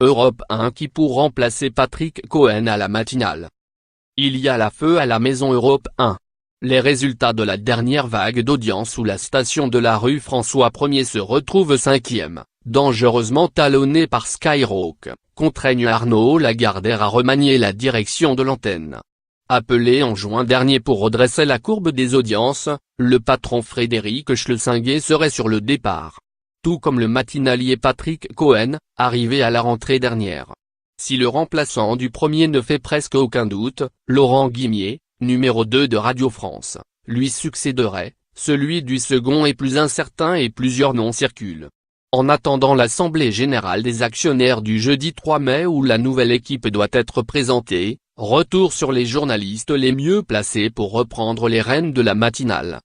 Europe 1 qui pour remplacer Patrick Cohen à la matinale. Il y a la feu à la maison Europe 1. Les résultats de la dernière vague d'audience où la station de la rue François 1er se retrouve 5e, dangereusement talonnée par Skyrock, contraignent Arnaud Lagardère à remanier la direction de l'antenne. Appelé en juin dernier pour redresser la courbe des audiences, le patron Frédéric Schlesinger serait sur le départ. Tout comme le matinalier Patrick Cohen, arrivé à la rentrée dernière. Si le remplaçant du premier ne fait presque aucun doute, Laurent Guimier, numéro 2 de Radio France, lui succéderait, celui du second est plus incertain et plusieurs noms circulent. En attendant l'assemblée générale des actionnaires du jeudi 3 mai où la nouvelle équipe doit être présentée, retour sur les journalistes les mieux placés pour reprendre les rênes de la matinale.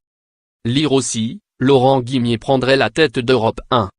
Lire aussi, Laurent Guimier prendrait la tête d'Europe 1.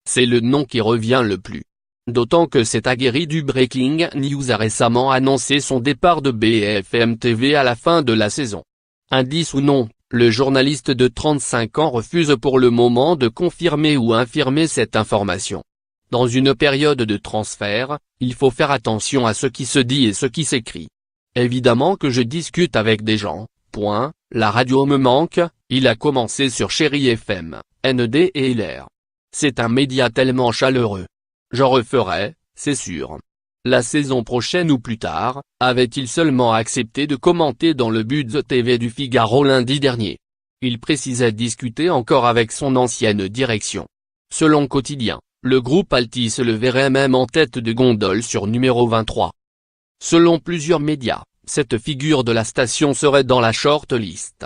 C'est le nom qui revient le plus. D'autant que cet aguerri du Breaking News a récemment annoncé son départ de BFM TV à la fin de la saison. Indice ou non, le journaliste de 35 ans refuse pour le moment de confirmer ou infirmer cette information. Dans une période de transfert, il faut faire attention à ce qui se dit et ce qui s'écrit. Évidemment que je discute avec des gens, point, la radio me manque, il a commencé sur Chéri FM, ND et LR. C'est un média tellement chaleureux. J'en referai, c'est sûr. La saison prochaine ou plus tard, avait-il seulement accepté de commenter dans le Buzz TV du Figaro lundi dernier. Il précisait discuter encore avec son ancienne direction. Selon Quotidien, le groupe Altis le verrait même en tête de gondole sur numéro 23. Selon plusieurs médias, cette figure de la station serait dans la shortlist.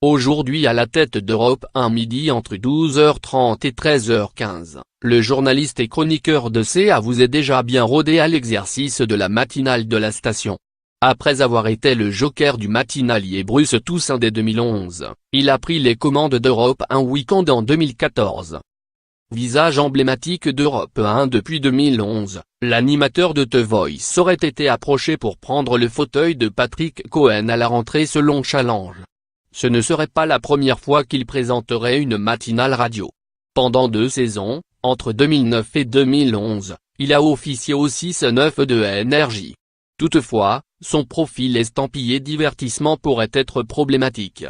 Aujourd'hui à la tête d'Europe 1 midi entre 12h30 et 13h15, le journaliste et chroniqueur de CA vous est déjà bien rodé à l'exercice de la matinale de la station. Après avoir été le joker du matinalier Bruce Toussaint dès 2011, il a pris les commandes d'Europe 1 Week-end en 2014. Visage emblématique d'Europe 1 depuis 2011, l'animateur de The Voice aurait été approché pour prendre le fauteuil de Patrick Cohen à la rentrée selon Challenge. Ce ne serait pas la première fois qu'il présenterait une matinale radio. Pendant 2 saisons, entre 2009 et 2011, il a officié au 6-9 de Énergie. Toutefois, son profil estampillé divertissement pourrait être problématique.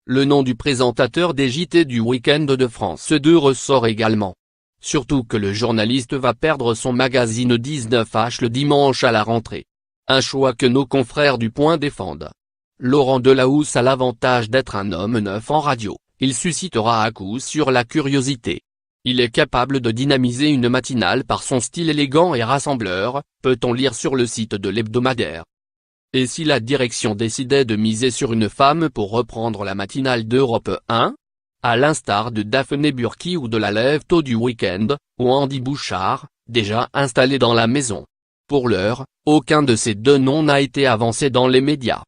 Le nom du présentateur des JT du Week-end de France 2 ressort également. Surtout que le journaliste va perdre son magazine 19H le dimanche à la rentrée. Un choix que nos confrères du Point défendent. Laurent Delahousse a l'avantage d'être un homme neuf en radio, il suscitera à coup sûr la curiosité. Il est capable de dynamiser une matinale par son style élégant et rassembleur, peut-on lire sur le site de l'hebdomadaire. Et si la direction décidait de miser sur une femme pour reprendre la matinale d'Europe 1 ? À l'instar de Daphné Burki ou de la Lève-Tôt du Week-end, ou Andy Bouchard, déjà installé dans la maison. Pour l'heure, aucun de ces 2 noms n'a été avancé dans les médias.